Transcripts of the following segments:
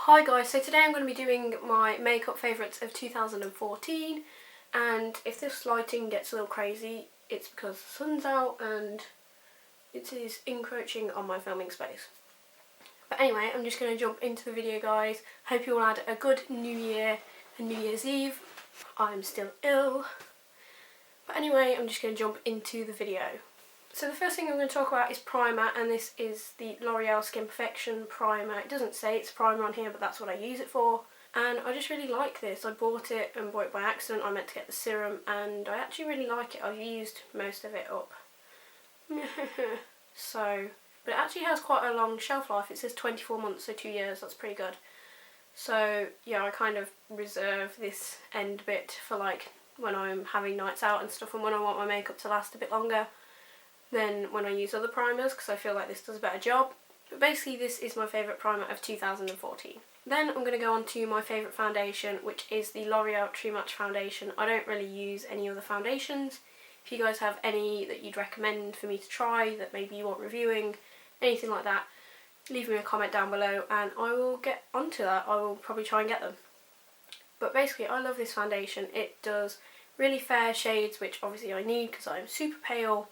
Hi guys, so today I'm going to be doing my makeup favourites of 2014, and if this lighting gets a little crazy it's because the sun's out and it is encroaching on my filming space. But anyway, I'm just going to jump into the video guys. Hope you all had a good New Year and New Year's Eve. I'm still ill. But anyway, I'm just going to jump into the video. So the first thing I'm going to talk about is primer, and this is the L'Oreal Skin Perfection primer. It doesn't say it's primer on here, but that's what I use it for. And I just really like this. I bought it by accident. I meant to get the serum and I actually really like it. I've used most of it up. But it actually has quite a long shelf life. It says 24 months, so 2 years. That's pretty good. So yeah, I kind of reserve this end bit for like when I'm having nights out and stuff, and when I want my makeup to last a bit longer than when I use other primers, because I feel like this does a better job. But basically this is my favourite primer of 2014. Then I'm going to go on to my favourite foundation, which is the L'Oreal True Match foundation. I don't really use any other foundations. If you guys have any that you'd recommend for me to try, that maybe you want reviewing, anything like that, leave me a comment down below and I will get onto that. I will probably try and get them. But basically I love this foundation. It does really fair shades, which obviously I need because I'm super pale.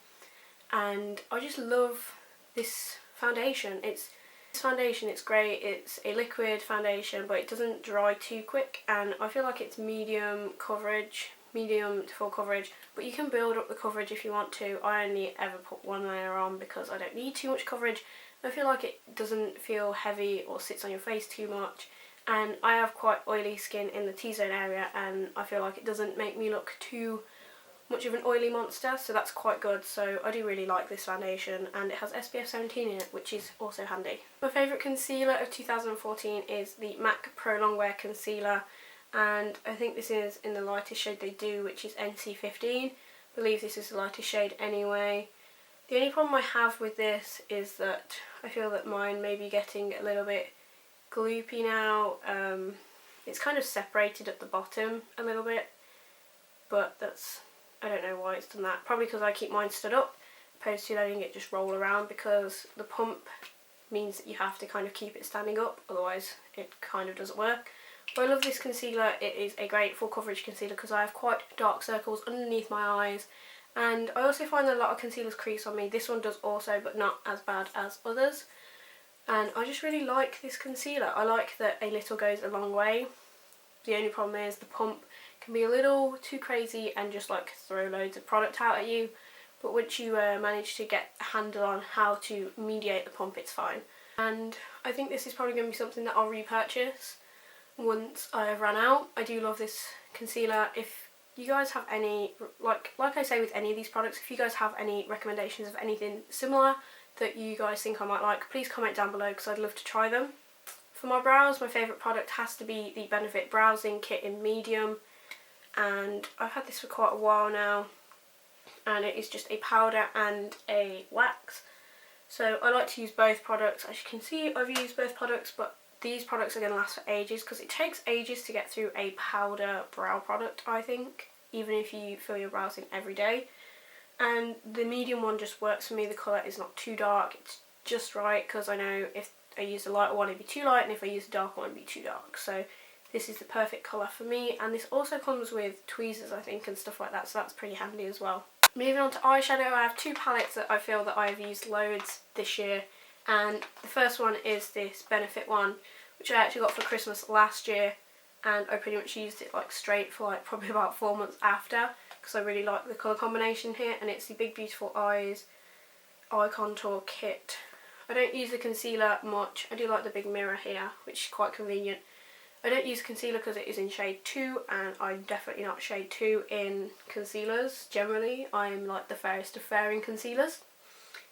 And I just love this foundation. It's great. It's a liquid foundation, but it doesn't dry too quick, and I feel like it's medium coverage, medium to full coverage, but you can build up the coverage if you want to. I only ever put one layer on because I don't need too much coverage. I feel like it doesn't feel heavy or sits on your face too much, and I have quite oily skin in the T-zone area, and I feel like it doesn't make me look too much of an oily monster, so that's quite good. So I do really like this foundation, and it has SPF 17 in it, which is also handy. My favourite concealer of 2014 is the MAC Pro Longwear Concealer, and I think this is in the lightest shade they do, which is NC15. I believe this is the lightest shade anyway. The only problem I have with this is that I feel that mine may be getting a little bit gloopy now. It's kind of separated at the bottom a little bit, but I don't know why it's done that. Probably because I keep mine stood up opposed to letting it just roll around, because the pump means that you have to kind of keep it standing up, otherwise it kind of doesn't work. But I love this concealer. It is a great full coverage concealer because I have quite dark circles underneath my eyes, and I also find that a lot of concealers crease on me. This one does also, but not as bad as others. And I just really like this concealer. I like that a little goes a long way. The only problem is the pump can be a little too crazy and just like throw loads of product out at you, but once you manage to get a handle on how to mediate the pump, it's fine. And I think this is probably going to be something that I'll repurchase once I have run out. I do love this concealer. If you guys have any, like I say with any of these products, if you guys have any recommendations of anything similar that you guys think I might like, please comment down below because I'd love to try them. For my brows, my favourite product has to be the Benefit Browsing Kit in medium, and I've had this for quite a while now, and it is just a powder and a wax. So I like to use both products. As you can see, I've used both products, but these products are going to last for ages because it takes ages to get through a powder brow product, I think, even if you fill your brows in every day. And the medium one just works for me. The colour is not too dark, it's just right, because I know if I use the lighter one it'd be too light, and if I use the darker one it'd be too dark. So this is the perfect colour for me, and this also comes with tweezers, I think, and stuff like that, so that's pretty handy as well. Moving on to eyeshadow, I have two palettes that I feel that I've used loads this year, and the first one is this Benefit one, which I actually got for Christmas last year, and I pretty much used it like straight for like probably about 4 months after, because I really like the colour combination here, and it's the Big Beautiful Eyes Eye Contour Kit. I don't use the concealer much. I do like the big mirror here, which is quite convenient. I don't use concealer because it is in shade 2, and I'm definitely not shade 2 in concealers. Generally, I'm like the fairest of fair in concealers,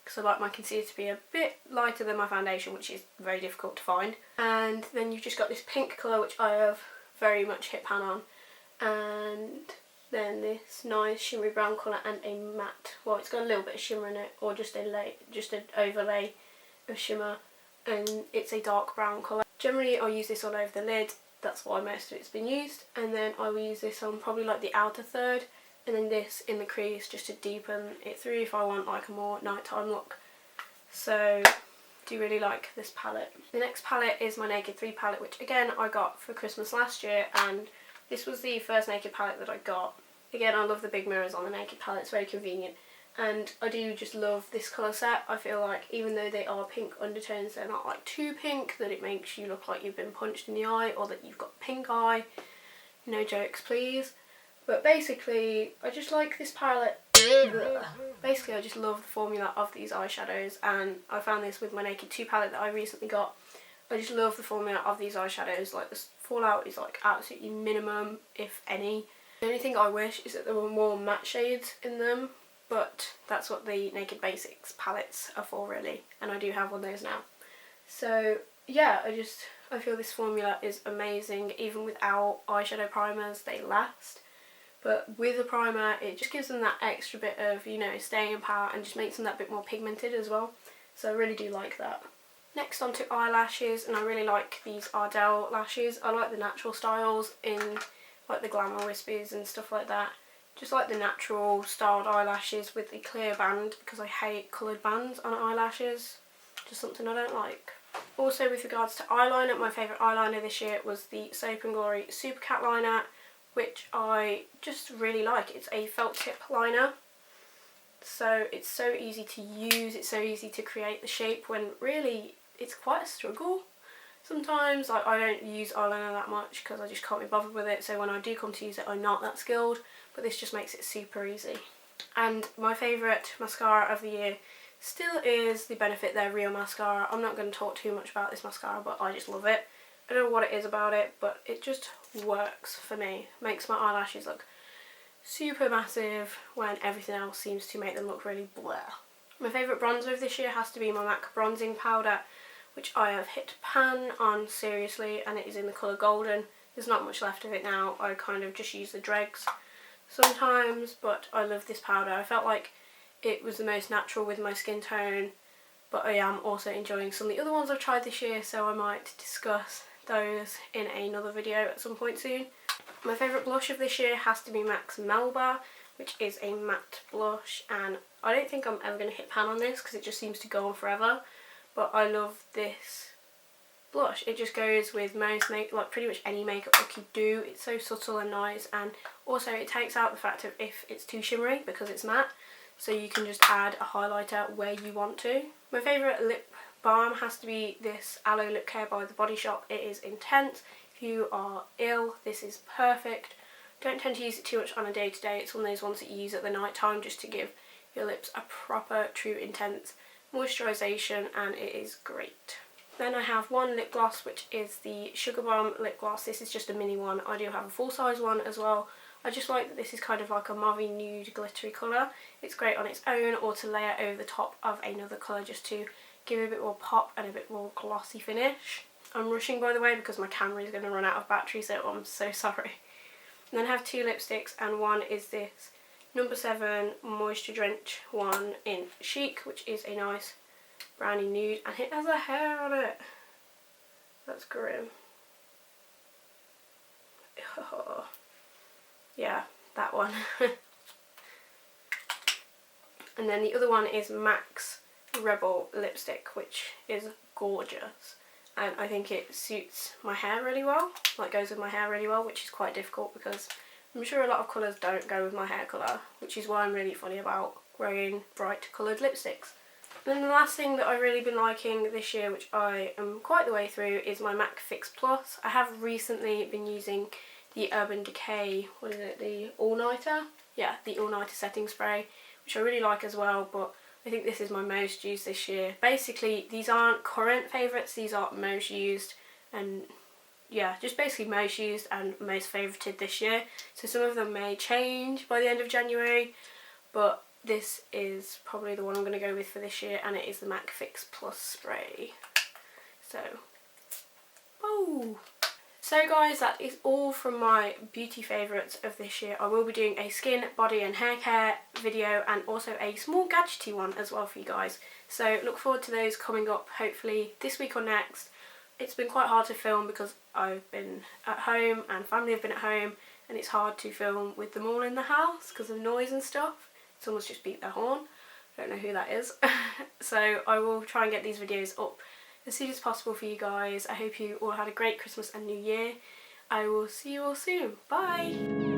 because I like my concealer to be a bit lighter than my foundation, which is very difficult to find. And then you've just got this pink colour, which I have very much hit pan on, and then this nice shimmery brown colour and a matte. Well, it's got a little bit of shimmer in it, or just an overlay of shimmer, and it's a dark brown colour. Generally I'll use this all over the lid, that's why most of it's been used, and then I will use this on probably like the outer third, and then this in the crease just to deepen it through if I want like a more nighttime look. So do really like this palette. The next palette is my Naked 3 palette, which again I got for Christmas last year, and this was the first Naked palette that I got. Again, I love the big mirrors on the Naked palette, it's very convenient. And I do just love this colour set. I feel like even though they are pink undertones, they're not like too pink that it makes you look like you've been punched in the eye or that you've got pink eye. No jokes please. But basically, I just like this palette. Basically, I just love the formula of these eyeshadows, and I found this with my Naked 2 palette that I recently got. I just love the formula of these eyeshadows. Like, the fallout is like absolutely minimum, if any. The only thing I wish is that there were more matte shades in them, but that's what the Naked Basics palettes are for really, and I do have one of those now. So yeah, I feel this formula is amazing. Even without eyeshadow primers, they last. But with a primer, it just gives them that extra bit of, you know, staying power and just makes them that bit more pigmented as well. So I really do like that. Next on to eyelashes, and I really like these Ardell lashes. I like the natural styles in like the Glamour Wispies and stuff like that. Just like the natural styled eyelashes with the clear band, because I hate coloured bands on eyelashes. Just something I don't like. Also with regards to eyeliner, my favourite eyeliner this year was the Soap & Glory Super Cat Liner, which I just really like. It's a felt tip liner, so it's so easy to use, it's so easy to create the shape when really it's quite a struggle. Sometimes I don't use eyeliner that much because I just can't be bothered with it, so when I do come to use it I'm not that skilled, but this just makes it super easy. And my favourite mascara of the year still is the Benefit Their Real Mascara. I'm not going to talk too much about this mascara, but I just love it. I don't know what it is about it, but it just works for me. Makes my eyelashes look super massive when everything else seems to make them look really blur. My favourite bronzer of this year has to be my MAC bronzing powder, which I have hit pan on seriously, and it is in the colour Golden. There's not much left of it now. I kind of just use the dregs sometimes, but I love this powder. I felt like it was the most natural with my skin tone, but I am also enjoying some of the other ones I've tried this year, so I might discuss those in another video at some point soon. My favourite blush of this year has to be MAC's Melba, which is a matte blush, and I don't think I'm ever going to hit pan on this because it just seems to go on forever, but I love this blush. It just goes with most like pretty much any makeup look you do. It's so subtle and nice, and also it takes out the fact of if it's too shimmery because it's matte, so you can just add a highlighter where you want to. My favourite lip balm has to be this Aloe Lip Care by The Body Shop. It is intense. If you are ill, this is perfect. Don't tend to use it too much on a day-to-day. It's one of those ones that you use at the night time just to give your lips a proper, true, intense moisturisation, and it is great. Then I have one lip gloss, which is the Sugar Bomb lip gloss. This is just a mini one. I do have a full-size one as well. I just like that this is kind of like a mauvey nude glittery colour. It's great on its own or to layer over the top of another colour just to give it a bit more pop and a bit more glossy finish. I'm rushing, by the way, because my camera is going to run out of battery, so I'm so sorry. And then I have two lipsticks, and one is this No. 7 Moisture Drench one in Chic, which is a nice brownie nude, and it has a hair on it. That's grim. Oh. Yeah, that one. And then the other one is MAC's Rebel lipstick, which is gorgeous, and I think it suits my hair really well, like goes with my hair really well, which is quite difficult because I'm sure a lot of colours don't go with my hair colour, which is why I'm really funny about wearing bright coloured lipsticks. And then the last thing that I've really been liking this year, which I am quite the way through, is my MAC Fix Plus. I have recently been using the Urban Decay, what is it, the All Nighter? Yeah, the All Nighter setting spray, which I really like as well, but I think this is my most used this year. Basically, these aren't current favourites, these are most used, and yeah, just basically most used and most favourited this year. So some of them may change by the end of January, but this is probably the one I'm going to go with for this year, and it is the MAC Fix Plus spray. So, oh. So guys, that is all from my beauty favourites of this year. I will be doing a skin, body and hair care video, and also a small gadgety one as well for you guys. So look forward to those coming up hopefully this week or next. It's been quite hard to film because I've been at home and family have been at home, and it's hard to film with them all in the house because of noise and stuff. Someone's just beat their horn. I don't know who that is. So I will try and get these videos up as soon as possible for you guys. I hope you all had a great Christmas and New Year. I will see you all soon. Bye!